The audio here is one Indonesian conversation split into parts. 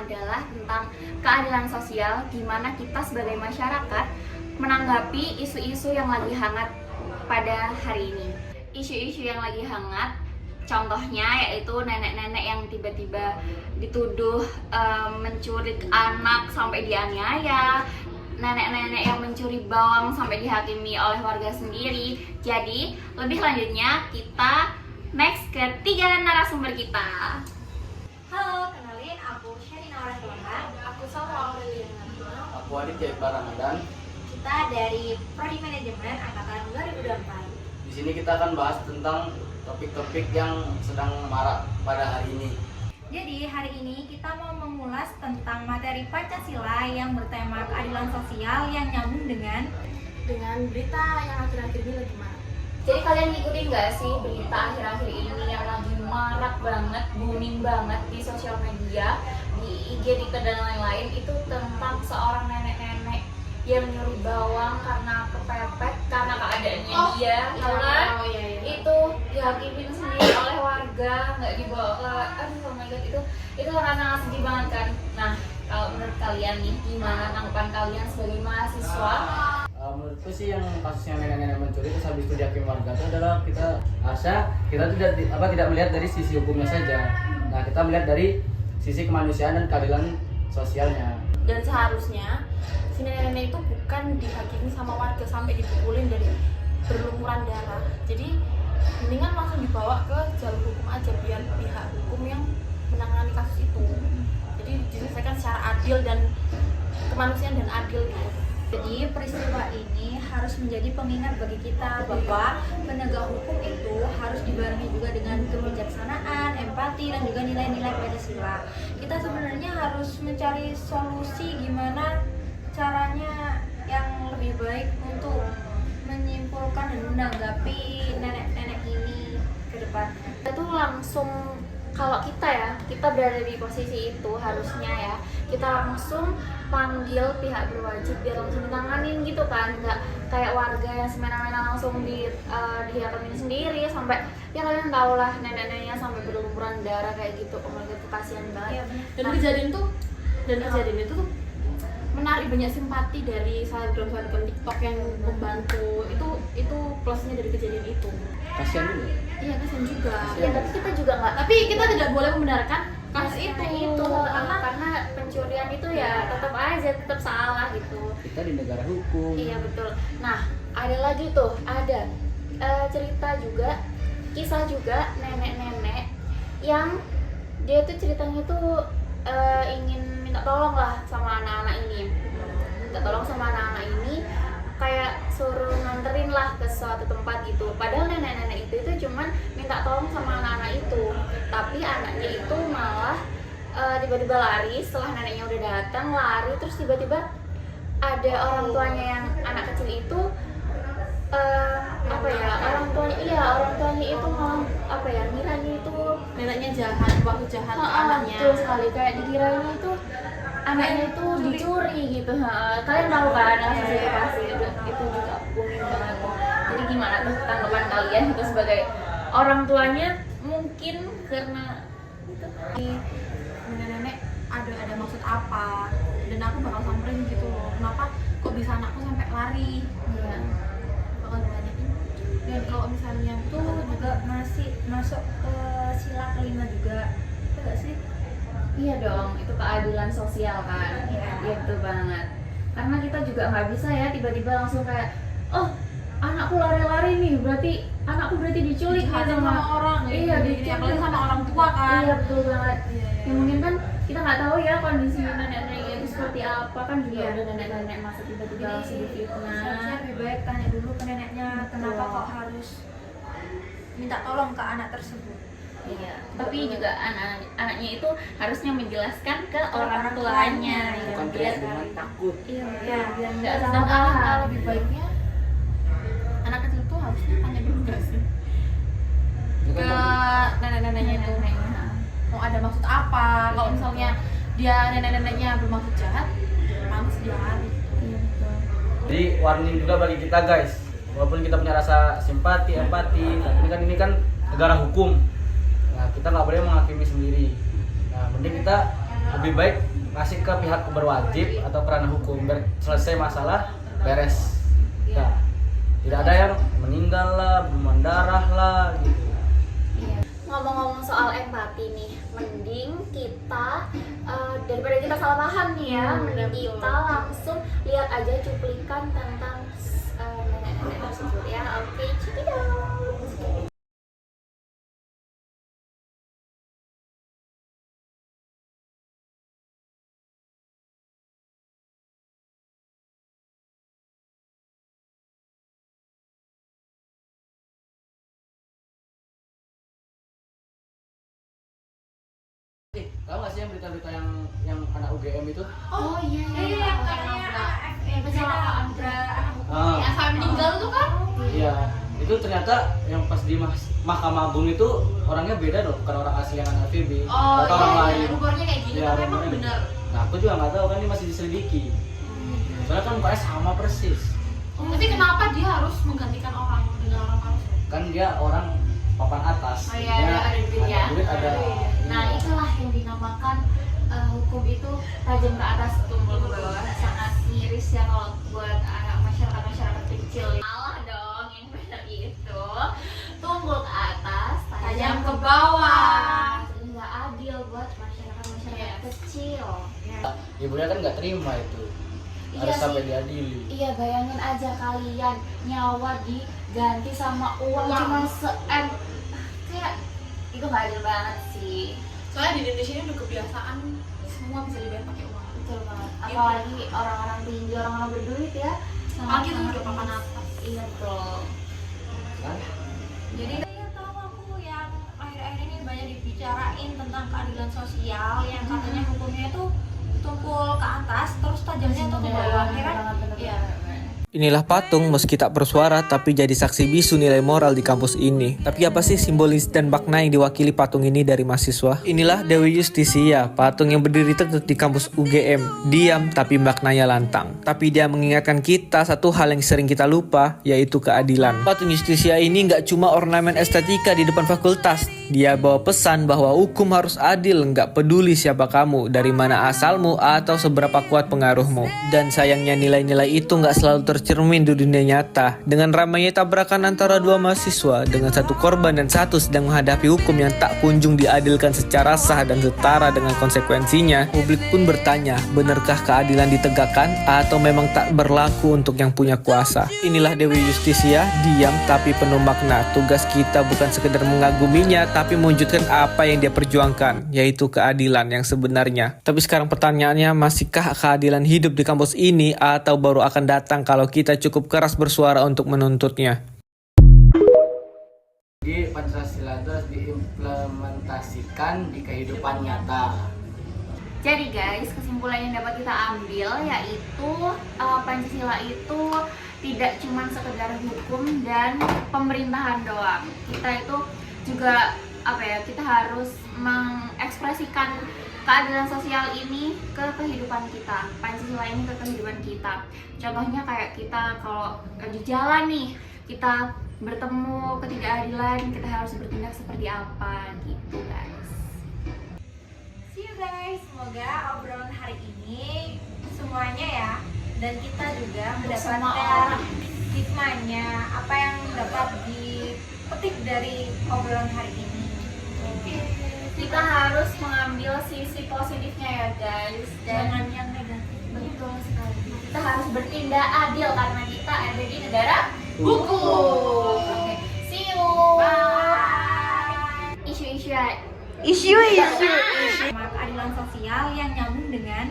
adalah tentang keadilan sosial, gimana kita sebagai masyarakat menanggapi isu-isu yang lagi hangat pada hari ini. Isu-isu yang lagi hangat, contohnya yaitu nenek-nenek yang tiba-tiba dituduh mencuri anak sampai dianiaya, nenek-nenek yang mencuri bawang sampai dihakimi oleh warga sendiri. Jadi, lebih lanjutnya kita next ke 3 narasumber kita. Halo, kenalin aku Sherina Warahmatullahi. Aku sama Aurelia. Aku Aditya Iqbal Ramadan. Kita dari Prodi Manajemen angkatan 2024. Di sini kita akan bahas tentang topik-topik yang sedang marak pada hari ini. Jadi hari ini kita mau mengulas tentang materi Pancasila yang bertema keadilan sosial yang nyambung dengan Berita yang akhir-akhir ini lagi marak. Jadi kalian ngikutin nggak sih berita akhir-akhir ini yang lagi marak banget, booming banget di sosial media, di IG, Twitter dan lain-lain, itu tentang seorang nenek-nenek yang nyuri bawang karena kepepet karena keadaannya dia, tahu kan? Iya. Itu dihakimin sendiri oleh warga, nggak dibawa ke, oh my god, itu sangat sedih banget kan. Nah, kalau menurut kalian nih, gimana tanggapan kalian sebagai mahasiswa? Menurutku sih yang kasusnya nenek-nenek mencuri terus habis itu dihakimi warga itu adalah kita tidak melihat dari sisi hukumnya saja. Nah, kita melihat dari sisi kemanusiaan dan keadilan sosialnya. Dan seharusnya si nenek-nenek itu bukan dihakimi sama warga sampai dipukulin dan berlumuran darah. Jadi mendingan langsung dibawa ke jalur hukum aja biar pihak hukum yang menangani kasus itu. Jadi diselesaikan secara adil dan kemanusiaan dan adil gitu. Jadi peristiwa ini harus menjadi pengingat bagi kita bahwa penegak hukum itu harus dibarengi juga dengan kebijaksanaan, empati, dan juga nilai-nilai Pancasila. Kita sebenarnya harus mencari solusi gimana caranya yang lebih baik untuk menyimpulkan dan menanggapi nenek-nenek ini ke depannya. Kita tuh langsung, kalau kita berada di posisi itu harusnya ya kita langsung panggil pihak berwajib biar langsung ditanganin gitu kan, nggak kayak warga yang semena-mena langsung dihakimin sendiri sampai ya kalian tau lah nenek-neneknya sampai berlumuran darah kayak gitu. Oh my god, kasihan banget. Iya, benar. Dan kejadian itu tuh menarik banyak simpati dari selebgram TikTok yang membantu. Itu plusnya dari kejadian itu. Kasihan juga. Iya, kasihan juga. Ya tapi kita juga nggak, Tapi kita tidak boleh membenarkan kasus itu karena pencurian itu ya tetap salah gitu. Kita di negara hukum. Iya betul. Nah, ada lagi tuh, cerita juga, kisah juga nenek-nenek yang dia tuh ceritanya tuh ingin minta tolong lah sama anak-anak ini. Kayak suruh nganterin lah ke suatu tempat gitu. Padahal nenek-nenek itu cuman minta tolong sama anak-anak itu. Tapi anaknya itu malah tiba-tiba lari setelah neneknya udah datang, lari terus tiba-tiba ada orang tuanya yang anak kecil itu orang tuanya itu malah ngiranya itu neneknya jahat, waktu jahat ke anaknya. betul sekali, kayak dikiranya itu anaknya itu dicuri gitu. Kalian tahu kan kasus itu pasti itu juga booming banget. Jadi gimana tuh tanggapan kalian itu sebagai orang tuanya, mungkin karena itu Nenek-nenek ada maksud apa, dan aku bakal samperin gitu loh, kenapa kok bisa anakku sampai lari. ya. Bakal ditanyain. Dan kalau misalnya Itu juga masih masuk ke sila kelima juga, enggak sih? Iya dong, itu keadilan sosial kan. Iya betul banget. Karena kita juga nggak bisa ya tiba-tiba langsung kayak, oh anakku lari-lari nih, anakku berarti diculik dijahatin gitu, sama orang. Iya, diculik apalagi sama orang tua kan. Iya betul banget. Iya. Ya mungkin kan kita nggak tahu ya kondisi nenek-neneknya itu seperti apa kan, juga Iya. ada nenek-nenek masa tiba-tiba langsung Seharusnya difitnah. lebih baik tanya dulu ke neneknya kenapa kok harus minta tolong ke anak tersebut. Iya, tapi juga anaknya itu harusnya menjelaskan ke orang orang tuanya, tuanya, ya, Bukan biar terus dengan takut. iya Ya, biar nggak Dan salah paham. alangkah lebih baiknya anak kecil tuh harusnya tanya dulu nggak sih Itu ke kan nenek-neneknya itu Nenek-neneknya. mau ada maksud apa. Kalau Iya, misalnya dia nenek-neneknya bermaksud jahat, pantas dia lari. Iya betul. Jadi warning juga bagi kita guys. Walaupun kita punya rasa simpati, empati, tapi ini kan negara hukum. Nah, kita nggak boleh menghakimi sendiri. Nah, mending kita lebih baik ngasih ke pihak berwajib atau peranan hukum biar selesai masalah beres. Nah, tidak ada yang meninggal lah, berdarah lah gitu. Ngomong-ngomong soal empati nih, mending kita daripada kita salah paham nih ya, mending kita langsung lihat aja cuplikan tentang nenek-nenek tersebut ya. Oke, check it out. Tahu nggak sih yang berita-berita yang anak UGM itu? Oh iya, Yang katanya kecelakaan Yang sampai meninggal tuh kan? Iya, itu ternyata yang pas di Mahkamah Agung itu orangnya beda loh, bukan orang asli yang anak FEB atau orang lain. Rumornya kayak gitu, Iya, tapi emang rumornya. bener. Nah, aku juga nggak tahu kan, ini masih diselidiki. Soalnya kan mukanya sama persis. Tapi kenapa dia harus menggantikan orang dengan orang palsu? Kan dia orang papan atas. Oh iya, ada duit ya. Duit ada. Nah, itulah yang dinamakan hukum itu tajam ke atas, tumpul ke bawah. Sangat miris ya kalau buat anak masyarakat kecil. Salah dong, yang benar itu tumpul ke atas, tajam ke bawah. Jadi nggak adil buat masyarakat kecil. Ya. Ibunya kan nggak terima itu. Iya Harus sih. sampai diadili. Iya, bayangin aja kalian nyawa diganti sama uang cuma se-M. Kayak itu nggak adil banget sih. Soalnya di Indonesia ini udah kebiasaan semua bisa dibayar pakai uang. Betul banget. Apalagi orang-orang tinggi, orang-orang berduit ya. Apalagi itu udah papan atas. Iya betul. Kan? Jadi saya tahu aku yang akhir-akhir ini banyak dibicarain tentang keadilan sosial yang katanya hukumnya itu tumpul ke atas terus tajamnya tuh ke bawah. Iya. Inilah patung meski tak bersuara tapi jadi saksi bisu nilai moral di kampus ini. Tapi apa sih simbolis dan makna yang diwakili patung ini dari mahasiswa? Inilah Dewi Justisia, patung yang berdiri teguh di kampus UGM. Diam tapi maknanya lantang. Tapi dia mengingatkan kita satu hal yang sering kita lupa, yaitu keadilan. Patung Justisia ini nggak cuma ornamen estetika di depan fakultas. Dia bawa pesan bahwa hukum harus adil, nggak peduli siapa kamu, dari mana asalmu, atau seberapa kuat pengaruhmu. Dan sayangnya nilai-nilai itu nggak selalu tercermin di dunia nyata. Dengan ramainya tabrakan antara dua mahasiswa, dengan satu korban dan satu sedang menghadapi hukum yang tak kunjung diadilkan secara sah dan setara dengan konsekuensinya, publik pun bertanya, benarkah keadilan ditegakkan atau memang tak berlaku untuk yang punya kuasa? Inilah Dewi Justisia, diam tapi penuh makna. Tugas kita bukan sekedar mengaguminya, tapi mewujudkan apa yang dia perjuangkan, yaitu keadilan yang sebenarnya. Tapi sekarang pertanyaannya, masihkah keadilan hidup di kampus ini atau baru akan datang kalau kita cukup keras bersuara untuk menuntutnya? Jadi Pancasila itu harus diimplementasikan di kehidupan nyata. Jadi guys, kesimpulan yang dapat kita ambil yaitu Pancasila itu tidak cuma sekedar hukum dan pemerintahan doang. Kita itu juga kita harus mengekspresikan keadilan sosial ini ke kehidupan kita, Pancasila ini ke kehidupan kita. Contohnya kayak kita kalau di jalan nih, kita bertemu ketidakadilan, kita harus bertindak seperti apa gitu guys. See you guys, semoga obrolan hari ini semuanya ya, dan kita juga mendapatkan hikmahnya, apa yang dapat dipetik dari obrolan hari ini. Kita harus mengambil sisi positifnya ya guys, dan Jangan yang negatif. betul sekali. Kita harus bertindak adil karena kita ada di negara hukum. Oke, see you. Bye. Isu-isu. Sama keadilan sosial yang nyambung dengan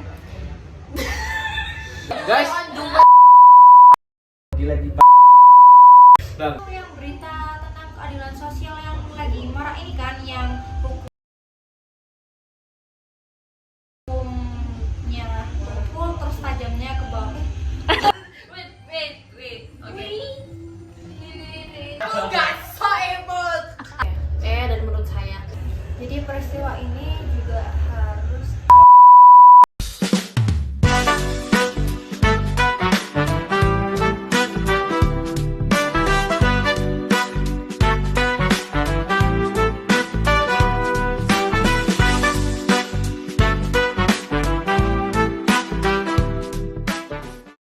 Guys,